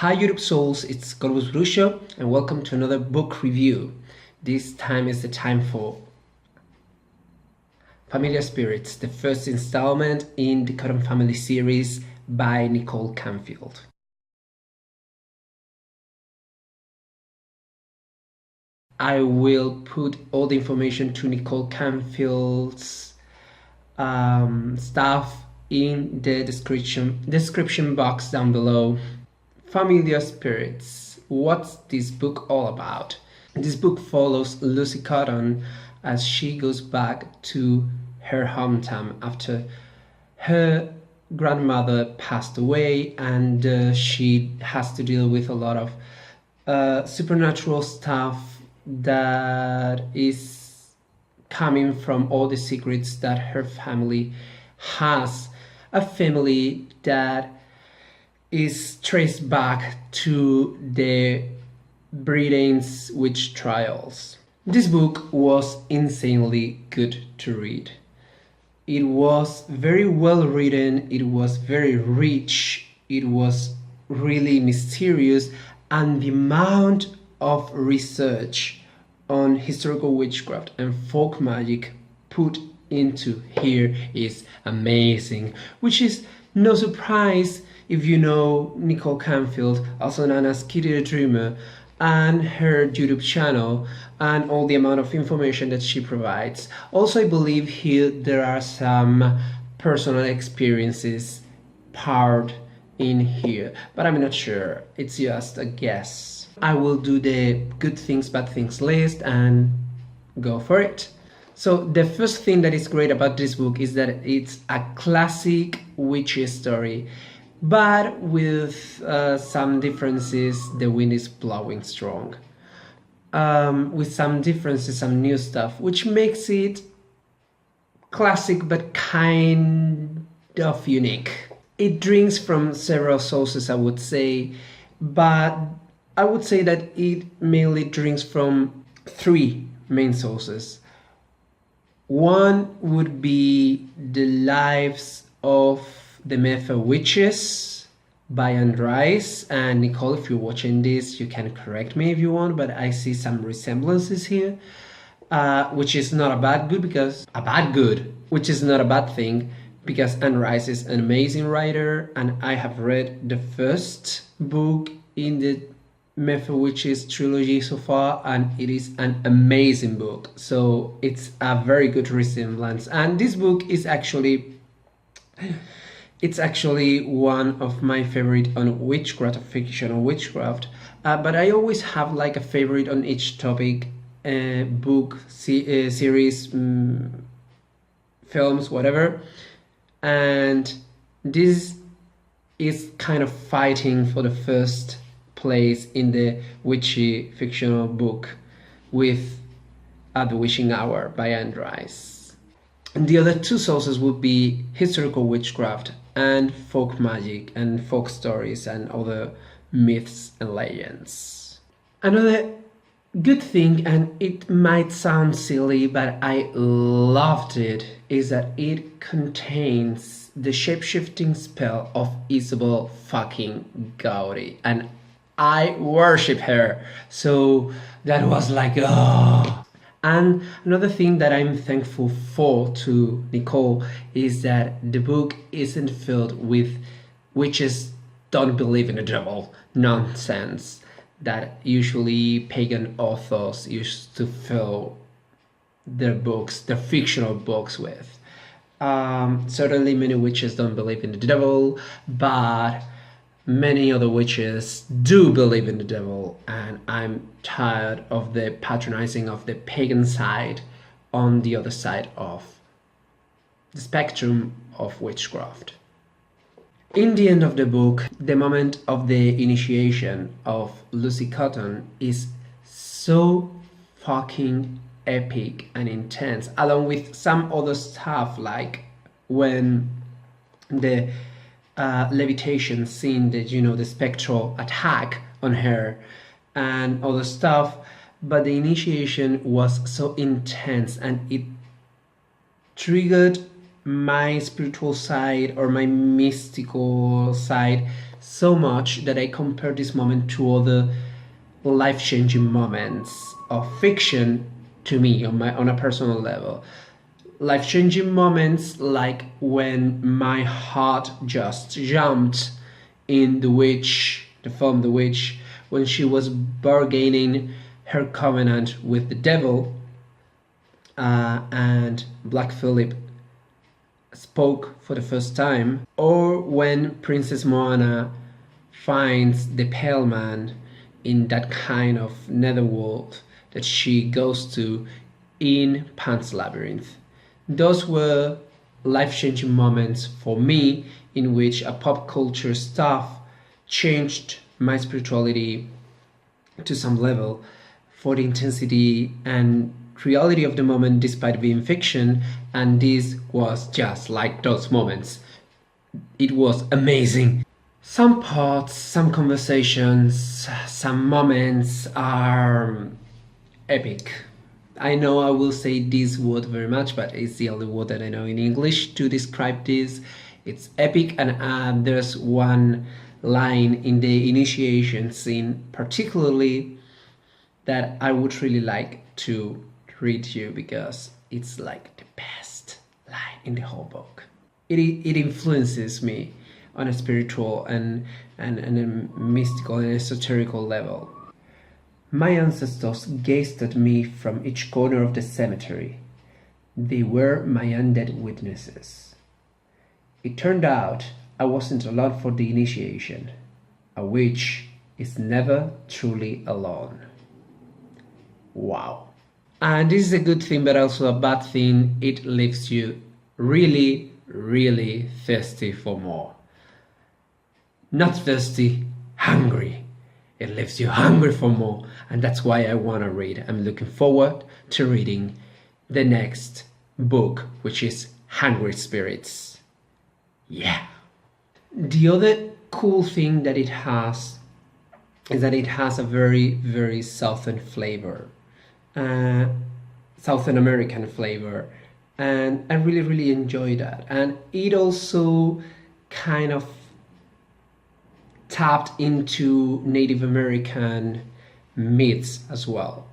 Hi YouTube souls, it's Corvus Bruxo and welcome to another book review. This time is the time for Familiar Spirits, the first installment in the Cotton Family series by Nicole Canfield. I will put all the information to Nicole Canfield's stuff in the description box down below. Familiar Spirits. What's this book all about? This book follows Lucy Cotton as she goes back to her hometown after her grandmother passed away, and she has to deal with a lot of supernatural stuff that is coming from all the secrets that her family has. A family that is traced back to the Britain's witch trials. This book was insanely good to read. It was very well written, it was very rich, it was really mysterious, and the amount of research on historical witchcraft and folk magic put into here is amazing, which is no surprise if you know Nicole Canfield, also known as Kitty the Dreamer, and her YouTube channel and all the amount of information that she provides. Also, I believe here there are some personal experiences part in here, but I'm not sure. It's just a guess. I will do the good things, bad things list and go for it. So the first thing that is great about this book is that it's a classic witches story, but with some differences. The wind is blowing strong. With some differences, some new stuff, which makes it classic but kind of unique. It drinks from several sources, I would say, but I would say that it mainly drinks from three main sources. One would be the lives of the Nemeton witches by Anne Rice, and Nicole, if you're watching this, you can correct me if you want, but I see some resemblances here, which is not a bad good, which is not a bad thing, because Anne Rice is an amazing writer, and I have read the first book in the Nemeton Witches trilogy so far, and it is an amazing book. So it's a very good resemblance, and this book is actually one of my favorite on witchcraft, fictional witchcraft, but I always have like a favorite on each topic, book, series, films, whatever, and this is kind of fighting for the first place in the witchy fictional book with The Witching Hour by Anne Rice. And the other two sources would be historical witchcraft and folk magic and folk stories and other myths and legends. Another good thing, and it might sound silly, but I loved it, is that it contains the shape-shifting spell of Isabel fucking Gowdy, and I worship her. So that was like, oh. And another thing that I'm thankful for to Nicole is that the book isn't filled with witches don't believe in the devil nonsense that usually pagan authors used to fill their books, their fictional books with. Certainly many witches don't believe in the devil, but many other witches do believe in the devil, and I'm tired of the patronizing of the pagan side on the other side of the spectrum of witchcraft. In the end of the book, the moment of the initiation of Lucy Cotton is so fucking epic and intense, along with some other stuff like when the levitation scene, that the spectral attack on her and other stuff, but the initiation was so intense and it triggered my spiritual side or my mystical side so much that I compare this moment to other life-changing moments of fiction to me on a personal level. Life-changing moments like when my heart just jumped in the film The Witch, when she was bargaining her covenant with the devil, and Black Phillip spoke for the first time, or when Princess Moana finds the Pale Man in that kind of netherworld that she goes to in Pan's Labyrinth. Those were life-changing moments for me in which a pop culture stuff changed my spirituality to some level for the intensity and reality of the moment despite being fiction, and this was just like those moments. It was amazing. Some parts, some conversations, some moments are epic. I know I will say this word very much, but it's the only word that I know in English to describe this. It's epic, and there's one line in the initiation scene particularly that I would really like to read you because it's like the best line in the whole book. It influences me on a spiritual and a mystical and esoterical level. My ancestors gazed at me from each corner of the cemetery. They were my undead witnesses. It turned out I wasn't alone for the initiation. A witch is never truly alone. Wow. And this is a good thing, but also a bad thing. It leaves you really, really thirsty for more. Not thirsty, hungry. It leaves you hungry for more, and that's why I want to read. I'm looking forward to reading the next book, which is Hungry Spirits. Yeah. The other cool thing that it has is that it has a very, very southern flavor, Southern American flavor, and I really, really enjoy that. And it also kind of tapped into Native American myths as well.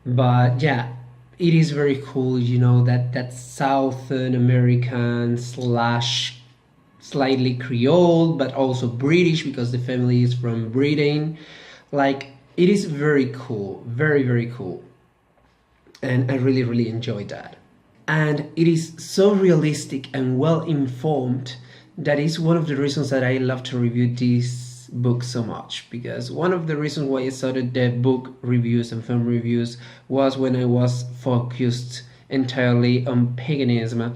But yeah, it is very cool, you know, that Southern American slash slightly Creole, but also British because the family is from Britain. Like, it is very cool, very, very cool. And I really, really enjoyed that. And it is so realistic and well informed that is one of the reasons that I love to review this book so much, because one of the reasons why I started the book reviews and film reviews was when I was focused entirely on paganism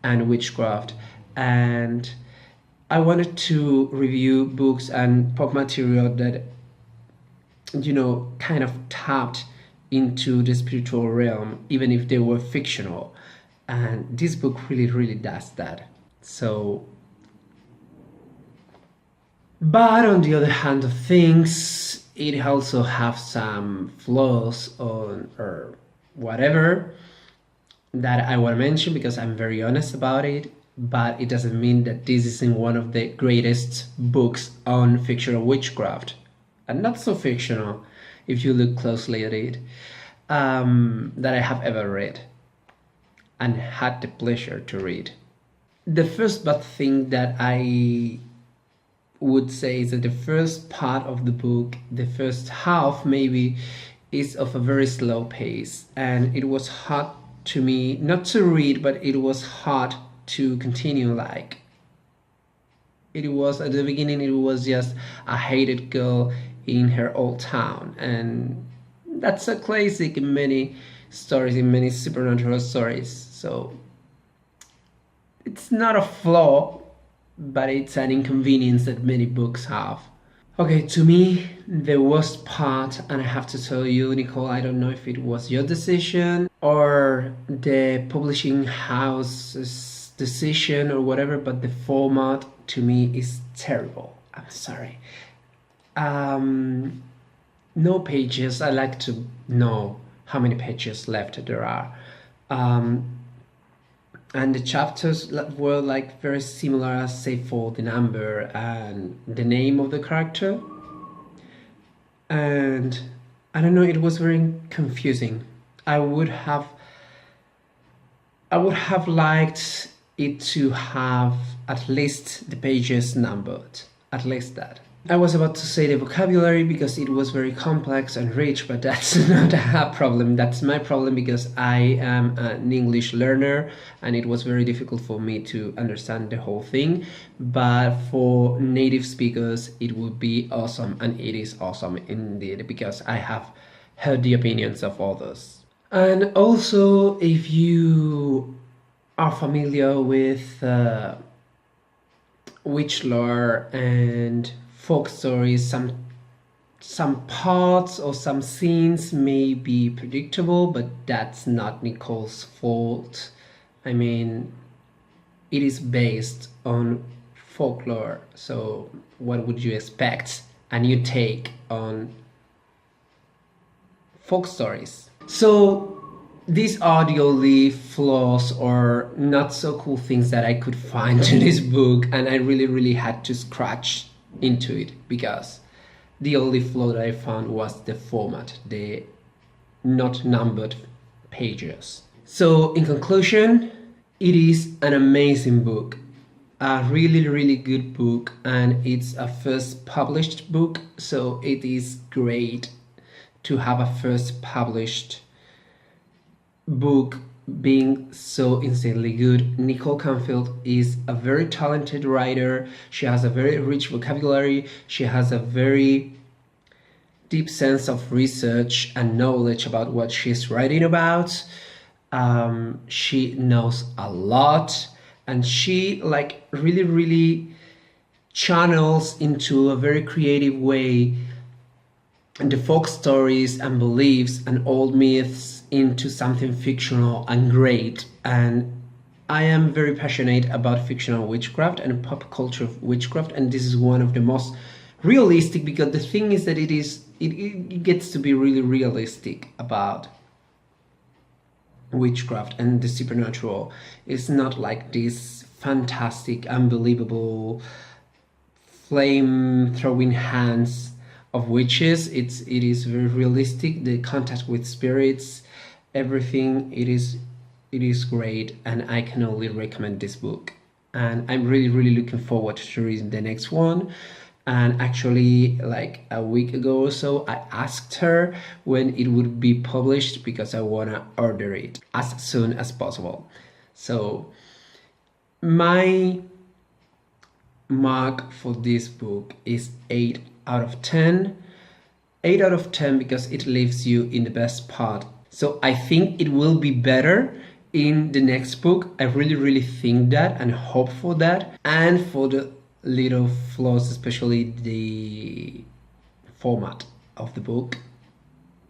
and witchcraft, and I wanted to review books and pop material that, you know, kind of tapped into the spiritual realm, even if they were fictional, and this book really, really does that. So, but on the other hand of things, it also has some flaws or whatever that I want to mention because I'm very honest about it. But it doesn't mean that this isn't one of the greatest books on fictional witchcraft, and not so fictional if you look closely at it, that I have ever read and had the pleasure to read. The first bad thing that I would say is that the first part of the book, the first half maybe, is of a very slow pace, and it was hard to me not to read, but it was hard to continue. Like, it was at the beginning, it was just a hated girl in her old town, and that's a classic in many stories, in many supernatural stories. So it's not a flaw, but it's an inconvenience that many books have. Okay, to me, the worst part, and I have to tell you, Nicole, I don't know if it was your decision or the publishing house's decision or whatever, but the format to me is terrible. I'm sorry. No pages. I like to know how many pages left there are. and the chapters were like very similar, as say for the number and the name of the character. And I don't know, it was very confusing. I would have liked it to have at least the pages numbered, at least that. I was about to say the vocabulary because it was very complex and rich, but that's not a problem. That's my problem because I am an English learner and it was very difficult for me to understand the whole thing. But for native speakers, it would be awesome, and it is awesome indeed because I have heard the opinions of others. And also, if you are familiar with witch lore and folk stories, some parts or some scenes may be predictable, but that's not Nicole's fault. I mean, it is based on folklore, so what would you expect? A new take on folk stories. So these are the only flaws or not so cool things that I could find in this book, and I really had to scratch into it because the only flaw that I found was the format, the not numbered pages. So in conclusion, it is an amazing book, a really good book, and it's a first published book, so it is great to have a first published book being so insanely good. Nicole Canfield is a very talented writer. She has a very rich vocabulary. She has a very deep sense of research and knowledge about what she's writing about. She knows a lot, and she like really channels into a very creative way the folk stories and beliefs and old myths into something fictional and great. And I am very passionate about fictional witchcraft and pop culture of witchcraft, and this is one of the most realistic, because the thing is that it gets to be really realistic about witchcraft and the supernatural. It's not like this fantastic, unbelievable flame throwing hands of witches. It is very realistic. The contact with spirits, everything, it is great, and I can only recommend this book. And I'm really looking forward to reading the next one. And actually, like a week ago or so, I asked her when it would be published because I wanna order it as soon as possible. So my mark for this book is 8 out of 10. 8 out of 10 because it leaves you in the best part. So I think it will be better in the next book. I really think that and hope for that. And for the little flaws, especially the format of the book.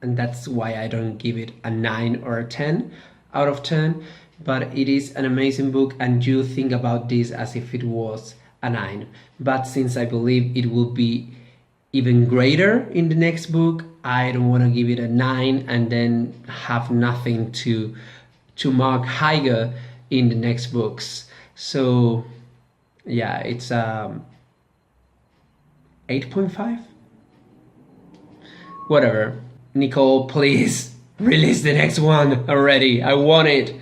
And that's why I don't give it a 9 or a 10 out of 10. But it is an amazing book, and you think about this as if it was a 9. But since I believe it will be even greater in the next book, I don't want to give it a 9 and then have nothing to mark higher in the next books. So yeah, it's 8.5. Whatever. Nicole, please release the next one already. I want it.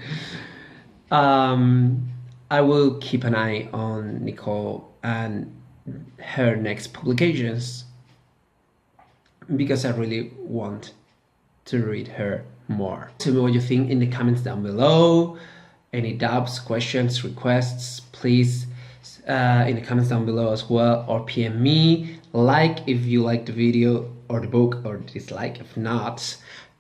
I will keep an eye on Nicole and her next publications because I really want to read her more. Tell me what you think in the comments down below. Any doubts, questions, requests, please in the comments down below as well, or PM me. Like if you like the video or the book, or dislike if not.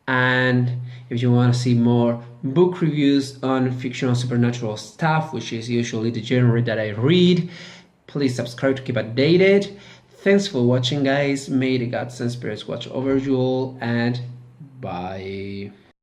And if you want to see more book reviews on fictional supernatural stuff, which is usually the genre that I read, please subscribe to keep updated. Thanks for watching, guys. May the gods and spirits watch over you all, and bye.